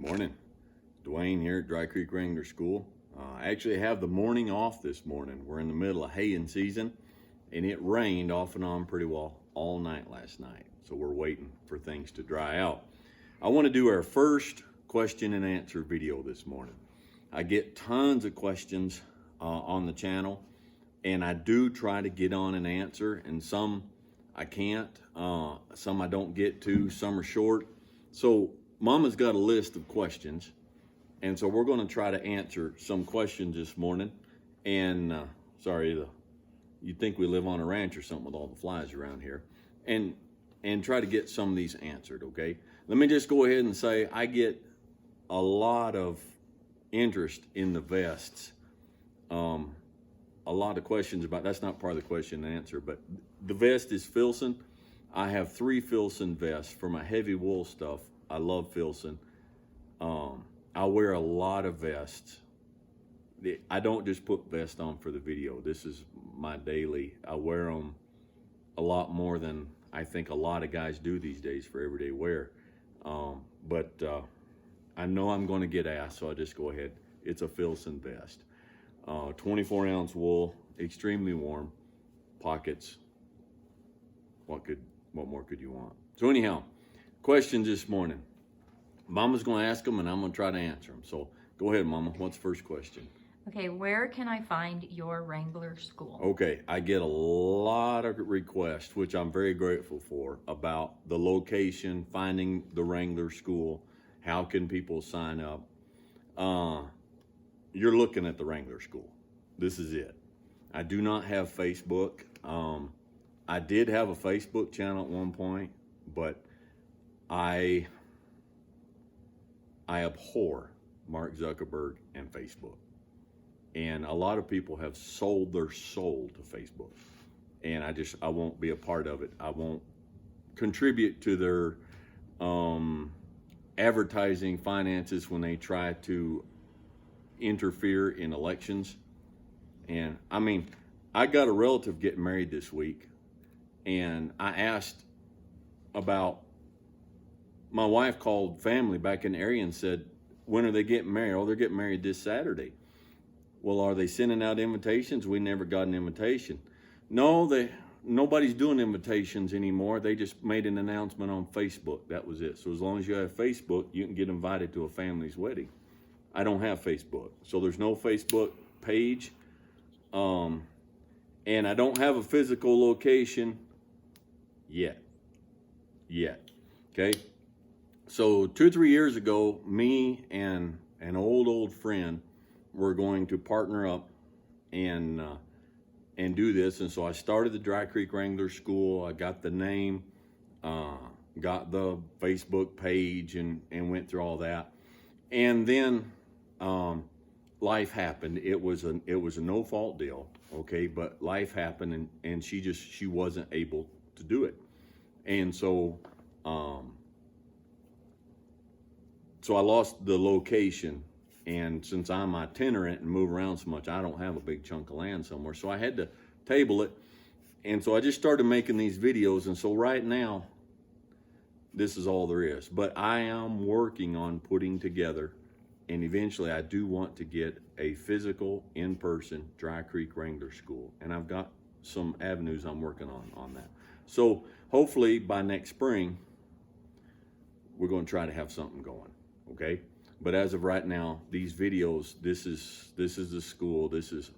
Morning. Dwayne here at Dry Creek Wrangler School. I actually have the morning off this morning. We're in the middle of haying season, and it rained off and on pretty well all night last night. So we're waiting for things to dry out. I want to do our first question and answer video this morning. I get tons of questions on the channel, and I do try to get on and answer, and some I can't, some I don't get to, some are short. So Mama's got a list of questions, and so we're going to try to answer some questions this morning. And you'd think we live on a ranch or something with all the flies around here, and try to get some of these answered. Okay, let me just go ahead and say I get a lot of interest in the vests. A lot of questions about that's not part of the question and answer, but the vest is Filson. I have 3 Filson vests for my heavy wool stuff. I love Filson. I wear a lot of vests. I don't just put vest on for the video. This is my daily. I wear them a lot more than I think a lot of guys do these days for everyday wear. But I know I'm going to get asked, so I'll just go ahead. It's a Filson vest. 24 ounce wool, extremely warm, pockets. What more could you want? So anyhow, questions this morning. Mama's going to ask them, and I'm going to try to answer them. So go ahead, Mama. What's the first question? Okay, where can I find your Wrangler School? Okay, I get a lot of requests, which I'm very grateful for, about the location, finding the Wrangler School. How can people sign up? You're looking at the Wrangler School. This is it. I do not have Facebook. I did have a Facebook channel at one point, but I abhor Mark Zuckerberg and Facebook. And a lot of people have sold their soul to Facebook. And I won't be a part of it. I won't contribute to their advertising finances when they try to interfere in elections. And I mean, I got a relative getting married this week, and I asked about, my wife called family back in the area and said, when are they getting married? Oh, they're getting married this Saturday. Well, are they sending out invitations? We never got an invitation. No, nobody's doing invitations anymore. They just made an announcement on Facebook. That was it. So as long as you have Facebook, you can get invited to a family's wedding. I don't have Facebook, so there's no Facebook page. And I don't have a physical location yet. Okay. So 2 or 3 years ago, me and an old friend were going to partner up and do this. And so I started the Dry Creek Wrangler School. I got the name, got the Facebook page, and went through all that. And then life happened. It was a no fault deal, okay? But life happened, and she wasn't able to do it. And so so I lost the location, and since I'm itinerant and move around so much, I don't have a big chunk of land somewhere. So I had to table it, and so I just started making these videos. And so right now, this is all there is. But I am working on putting together, and eventually I do want to get a physical, in-person Dry Creek Wrangler School. And I've got some avenues I'm working on that. So hopefully by next spring, we're going to try to have something going, okay? But as of right now, these videos, this is the school. This is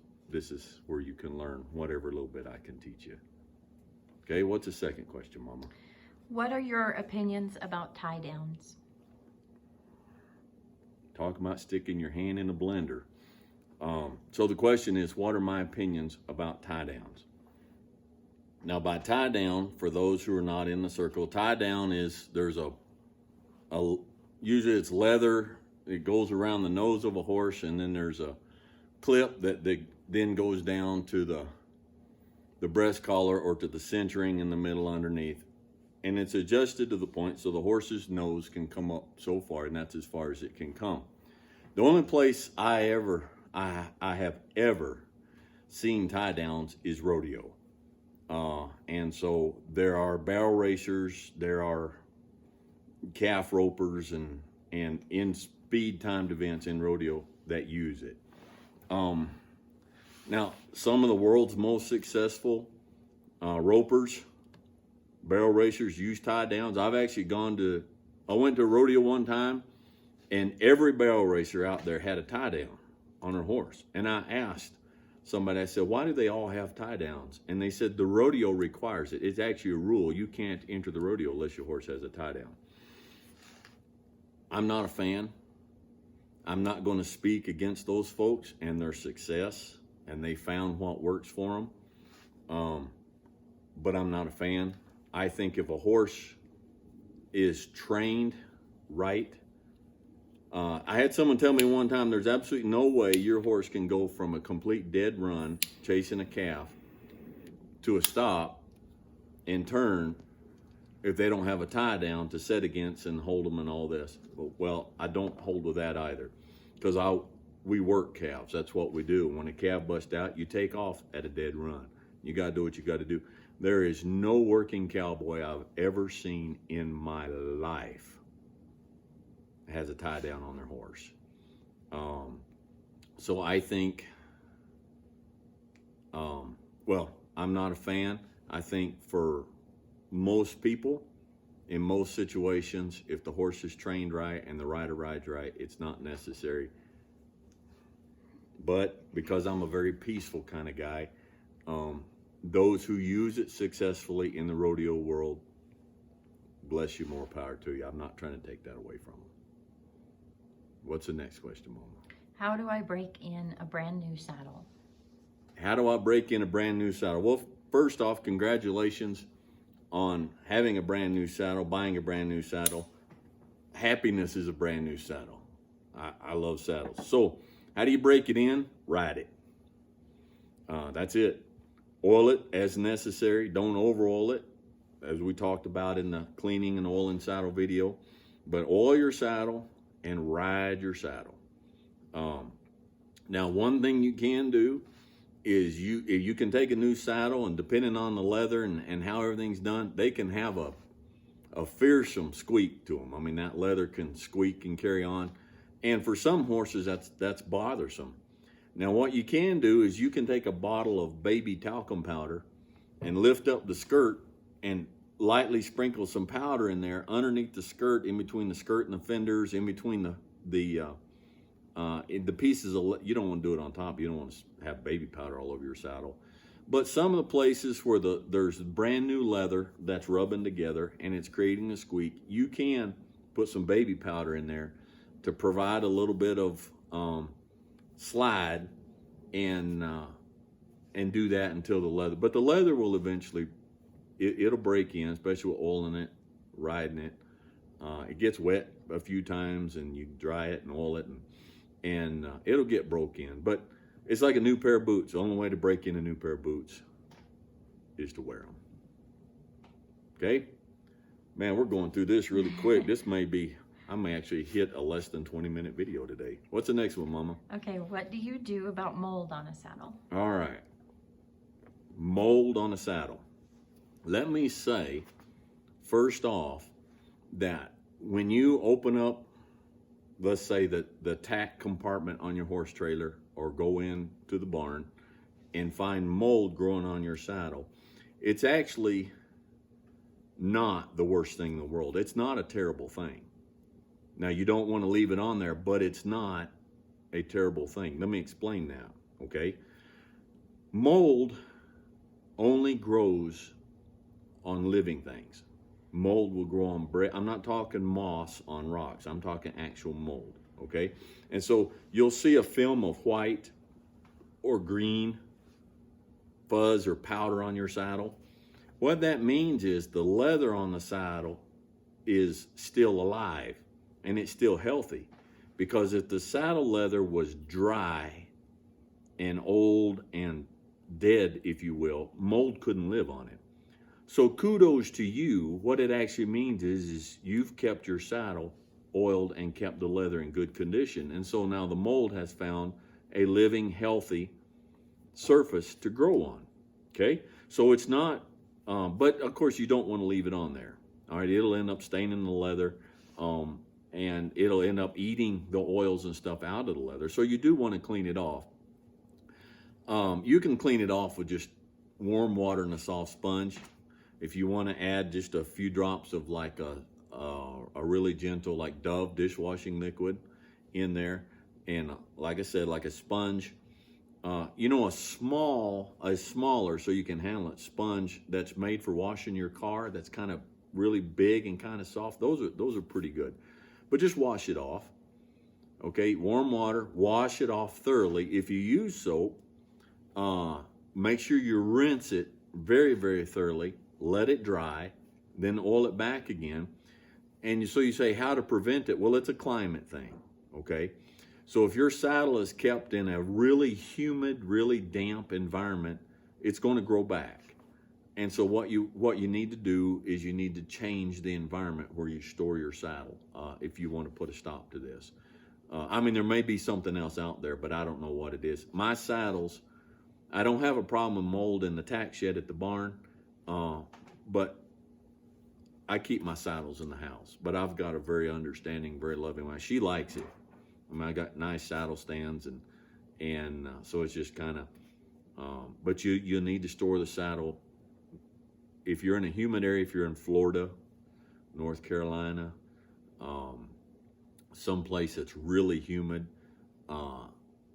where you can learn whatever little bit I can teach you. Okay, what's the second question, Mama? What are your opinions about tie downs? Talk about sticking your hand in a blender. So the question is, what are my opinions about tie downs? Now, by tie down, for those who are not in the circle, tie down is there's usually it's leather. It goes around the nose of a horse, and then there's a clip that then goes down to the breast collar or to the centering in the middle underneath. And it's adjusted to the point so the horse's nose can come up so far, and that's as far as it can come. The only place I have ever seen tie downs is rodeo. And so there are barrel racers, there are calf ropers, and in speed timed events in rodeo that use it. Now, some of the world's most successful ropers, barrel racers use tie downs. I went to a rodeo one time, and every barrel racer out there had a tie down on their horse. And I asked somebody, I said, why do they all have tie downs? And they said, the rodeo requires it. It's actually a rule. You can't enter the rodeo unless your horse has a tie down. I'm not a fan. I'm not going to speak against those folks and their success, and they found what works for them. But I'm not a fan. I think if a horse is trained right, I had someone tell me one time, there's absolutely no way your horse can go from a complete dead run chasing a calf to a stop and turn if they don't have a tie down to set against and hold them and all this. Well, I don't hold with that either, because we work calves. That's what we do. When a calf busts out, you take off at a dead run. You got to do what you got to do. There is no working cowboy I've ever seen in my life has a tie down on their horse. So I think, well, I'm not a fan. I think for most people, in most situations, if the horse is trained right and the rider rides right, it's not necessary. But because I'm a very peaceful kind of guy, those who use it successfully in the rodeo world, bless you, more power to you. I'm not trying to take that away from them. What's the next question, Mama? How do I break in a brand new saddle? How do I break in a brand new saddle? Well, first off, congratulations on having a brand new saddle, buying a brand new saddle. Happiness is a brand new saddle. I love saddles. So how do you break it in? Ride it. That's it. Oil it as necessary. Don't over oil it, as we talked about in the cleaning and oiling saddle video. But oil your saddle and ride your saddle. Now, one thing you can do is you can take a new saddle, and depending on the leather and how everything's done, they can have a fearsome squeak to them. I mean, that leather can squeak and carry on. And for some horses, that's bothersome. Now, what you can do is you can take a bottle of baby talcum powder and lift up the skirt and lightly sprinkle some powder in there underneath the skirt, in between the skirt and the fenders, in between the pieces of, you don't want to do it on top. You don't want to have baby powder all over your saddle. But some of the places where there's brand new leather that's rubbing together and it's creating a squeak, you can put some baby powder in there to provide a little bit of slide and do that until the leather. But the leather will eventually, it'll break in, especially with oiling it, riding it. It gets wet a few times, and you dry it and oil it, and it'll get broke in. But it's like a new pair of boots. The only way to break in a new pair of boots is to wear them. Okay? Man, we're going through this really quick. I may actually hit a less than 20-minute video today. What's the next one, Mama? Okay, what do you do about mold on a saddle? All right. Mold on a saddle. Let me say, first off, that when you open up, let's say the tack compartment on your horse trailer, or go in to the barn and find mold growing on your saddle, it's actually not the worst thing in the world. It's not a terrible thing. Now, you don't want to leave it on there, but it's not a terrible thing. Let me explain that, okay? Mold only grows on living things. Mold will grow on bread. I'm not talking moss on rocks. I'm talking actual mold, okay? And so you'll see a film of white or green fuzz or powder on your saddle. What that means is the leather on the saddle is still alive and it's still healthy. Because if the saddle leather was dry and old and dead, if you will, mold couldn't live on it. So kudos to you. What it actually means is you've kept your saddle oiled and kept the leather in good condition. And so now the mold has found a living, healthy surface to grow on. Okay? So it's not, but of course you don't want to leave it on there. All right, it'll end up staining the leather. and it'll end up eating the oils and stuff out of the leather. So you do want to clean it off. You can clean it off with just warm water and a soft sponge. If you want to add just a few drops of like a really gentle like Dove dishwashing liquid in there, and like I said, like a sponge, you know, a smaller so you can handle it sponge that's made for washing your car, that's kind of really big and kind of soft. Those are pretty good. But just wash it off. Okay, warm water, wash it off thoroughly. If you use soap, make sure you rinse it very, very thoroughly. Let it dry, then oil it back again. And so you say, how to prevent it? Well, it's a climate thing, okay? So if your saddle is kept in a really humid, really damp environment, it's going to grow back. And so what you need to do is you need to change the environment where you store your saddle if you want to put a stop to this. I mean, there may be something else out there, but I don't know what it is. My saddles, I don't have a problem with mold in the tack shed at the barn, but I keep my saddles in the house. But I've got a very understanding, very loving wife. She likes it. I mean, I got nice saddle stands, and so it's just kind of, but you need to store the saddle. If you're in a humid area, if you're in Florida, North Carolina, someplace that's really humid,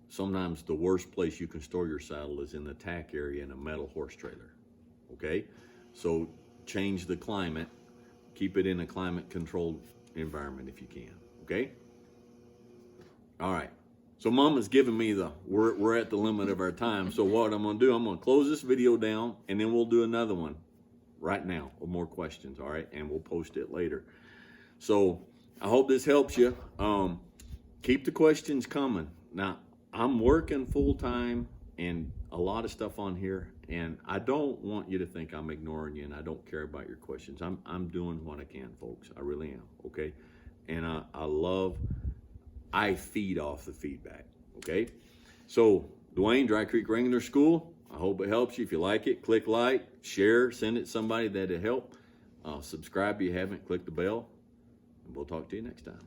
sometimes the worst place you can store your saddle is in the tack area in a metal horse trailer, okay? So change the climate, keep it in a climate-controlled environment if you can, okay? All right, so Mama's giving me we're at the limit of our time, so what I'm gonna do, I'm gonna close this video down, and then we'll do another one right now with more questions, all right? And we'll post it later. So I hope this helps you. Keep the questions coming. Now, I'm working full-time and a lot of stuff on here, and I don't want you to think I'm ignoring you and I don't care about your questions. I'm doing what I can, folks. I really am, okay? And I feed off the feedback, okay? So, Dwayne, Dry Creek Wrangler School, I hope it helps you. If you like it, click like, share, send it to somebody that it help. Subscribe if you haven't, click the bell, and we'll talk to you next time.